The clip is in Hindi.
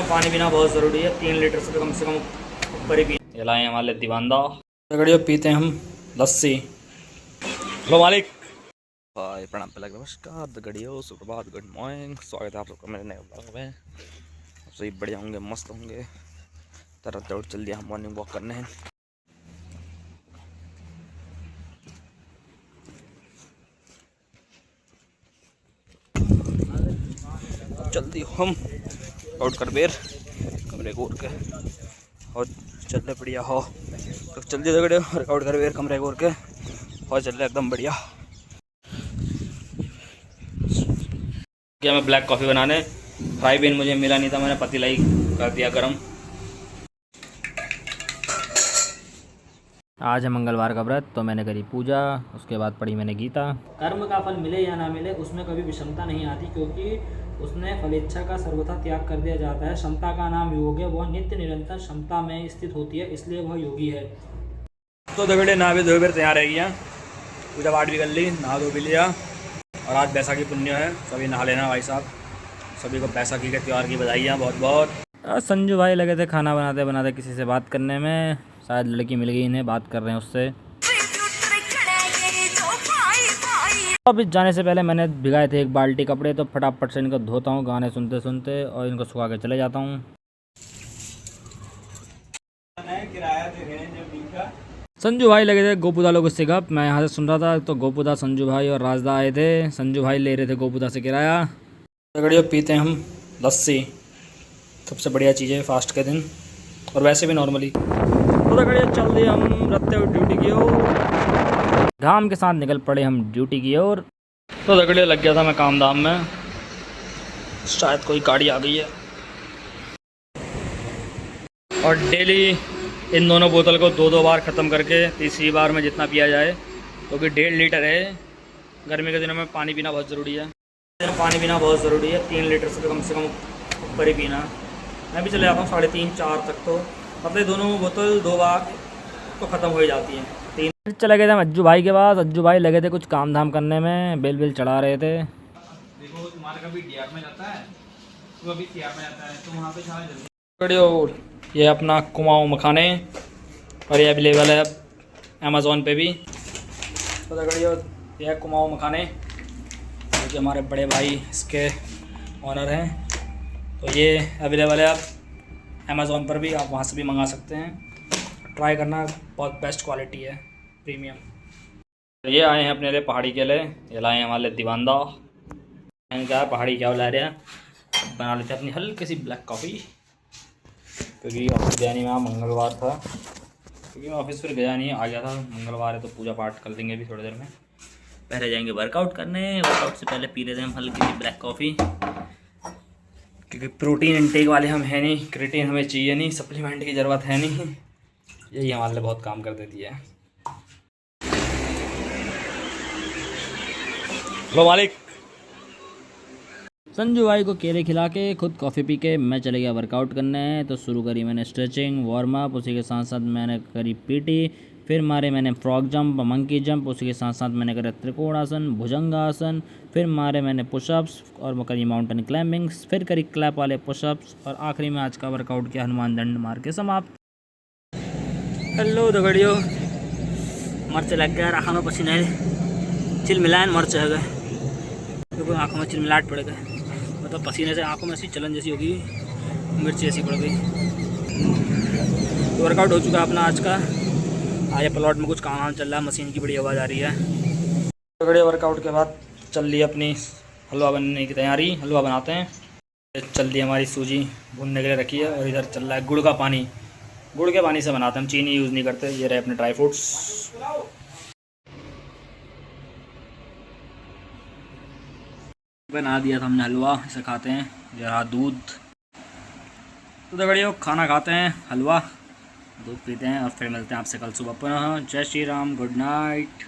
पानी पीना बहुत ज़रूरी है, 3 लीटर से कम ऊपर ही पी लाए हमारे दीवानदा दगड़ियों। पीते हैं हम लस्सी। हेलो मालिक भाई, प्रणाम पहले नमस्कार दगड़ियों, सुप्रभात, गुड मॉर्निंग। स्वागत है आप सबका मेरे नए ब्लॉग में। सही बढ़िया होंगे, मस्त होंगे। तरह दौड़ चल दिया हम मॉर्निंग वॉक करने हैं। जल्दी हम आउट कर बेर कमरे को के और चल बढ़िया हो तो जल्दी दगड़े वर्कआउट कर बेर कमरे को के और चल रहे एकदम बढ़िया। क्या मैं ब्लैक कॉफ़ी बनाने, फ्राई पैन मुझे मिला नहीं था, मैंने पतीला ही कर दिया गरम। आज है मंगलवार का व्रत, तो मैंने करी पूजा, उसके बाद पढ़ी मैंने गीता। कर्म का फल मिले या ना मिले उसमें कभी विषमता नहीं आती, क्योंकि उसने फलेच्छा का सर्वथा त्याग कर दिया जाता है। क्षमता का नाम योग है, वह नित्य निरंतर क्षमता में स्थित होती है, इसलिए वह योगी है। तो दगड़े नहा भी धो फिर तैयार रह गया, पूजा पाठ भी कर ली, नहा धो भी लिया। और आज बैसाखी पुण्य है, सभी नहा लेना भाई साहब। सभी को बैसाखी के त्यौहार की बधाइयाँ बहुत बहुत। संजू भाई लगे थे खाना बनाते बनाते किसी से बात करने में, शायद लड़की मिल गई इन्हें, बात कर रहे हैं उससे। अभी जाने से पहले मैंने भिगाए थे एक बाल्टी कपड़े, तो फटाफट से इनको धोता हूँ गाने सुनते सुनते और इनको सुखा के चले जाता हूँ। संजू भाई लगे थे गोपुदा लोगों से गप, मैं यहाँ से सुन रहा था। तो गोपुदा, संजू भाई और राजदा आए थे। संजू भाई ले रहे थे गोपुदा से किराया। दगड़ियों पीते हैं हम लस्सी, सबसे बढ़िया चीज़ है फास्ट के दिन, और वैसे भी नॉर्मली। तो दगड़ियों चल दिए हम रखते हुए ड्यूटी की ओर, घाम के साथ निकल पड़े हम ड्यूटी की ओर। तो दगड़ियों लग गया था मैं काम धाम में, शायद कोई गाड़ी आ गई है। और डेली इन दोनों बोतल को 2-2 बार ख़त्म करके तीसरी बार में जितना पिया जाए, क्योंकि 1.5 लीटर है। गर्मी के दिनों में पानी पीना बहुत ज़रूरी है, पानी पीना बहुत ज़रूरी है। 3 लीटर से कम ऊपर ही पीना। मैं भी चले जाता हूँ 3:30-4 तक, तो मतलब दोनों बोतल 2 बार तो ख़त्म हो ही जाती हैं। 3 चले गए थे अज्जू भाई के पास। अज्जू भाई लगे थे कुछ काम धाम करने में, बेल बेल चढ़ा रहे थे। देखो तुम्हारा कभी डीआर में जाता है, तो अभी सीआर में जाता है, तो वहाँ पे छावे जल्दी। ये अपना कुमाऊँ मखाने, और ये अवेलेबल है अमेज़ॉन पे भी। तो दगड़ियों ये है कुमाऊँ मखाने, जो कि हमारे बड़े भाई इसके ऑनर हैं। तो ये अवेलेबल है आप अमेज़ॉन पर भी, आप वहाँ से भी मंगा सकते हैं। ट्राई करना, बहुत बेस्ट क्वालिटी है, प्रीमियम। तो ये आए हैं अपने लिए पहाड़ी के लिए, ये लाए हैं हमारे दीवानदा। क्या पहाड़ी क्या ला रहे हैं, बना लेते हैं अपनी हल्की सी ब्लैक कॉफ़ी। क्योंकि ऑफिस गया नहीं, वहाँ मंगलवार था, क्योंकि मैं ऑफिस फिर गया नहीं, आ गया था। मंगलवार है तो पूजा पाठ कर लेंगे अभी थोड़ी देर में। पहले जाएंगे वर्कआउट करने, वर्कआउट से पहले पी लेते हैं हम हल्की सी ब्लैक कॉफ़ी, क्योंकि प्रोटीन इंटेक वाले हम हैं नहीं, क्रिएटिन हमें चाहिए नहीं, सप्लीमेंट की ज़रूरत है नहीं, यही हमारे लिए बहुत काम कर देती है। हेलो मालिक। संजू भाई को केले खिला के खुद कॉफ़ी पी के मैं चले गया वर्कआउट करने। तो शुरू करी मैंने स्ट्रेचिंग, वार्म अप, उसी के साथ साथ मैंने करी पीटी, फिर मारे मैंने फ्रॉग जंप, मंकी जंप, उसी के साथ साथ मैंने करा त्रिकोणासन, भुजंगासन, फिर मारे मैंने पुशअप्स और करी माउंटेन क्लाइंबिंग्स, फिर करी क्लैप वाले पुशअप्स, और आखिरी में आज का वर्कआउट किया हनुमान दंड मार के समाप्त। हेलो दगड़ियों, मर्च लग गया आँखों में, पसीने चिल मिलान मर्च है गए, क्योंकि आँखों में चिलमिलाहट पड़ गए, मतलब पसीने से आंखों में ऐसी जलन जैसी होगी, मिर्ची ऐसी पड़ गई। तो वर्कआउट हो चुका अपना आज का। आज प्लॉट में कुछ काम चल रहा है, मशीन की बड़ी आवाज़ आ रही है। बड़े वर्कआउट के बाद चल रही है अपनी हलवा बनने की तैयारी, हलवा बनाते हैं। चल रही हमारी सूजी भूनने के लिए रखी है, और इधर चल रहा है गुड़ का पानी। गुड़ के पानी से बनाते हैं हम, चीनी यूज़ नहीं करते। ये रहे अपने ड्राई फ्रूट्स, बना दिया था हमने हलवा, इसे खाते हैं। जरा दूध, तो दगड़ियों खाना खाते हैं, हलवा दूध पीते हैं, और फिर मिलते हैं आपसे कल सुबह पुनः। जय श्री राम, गुड नाइट।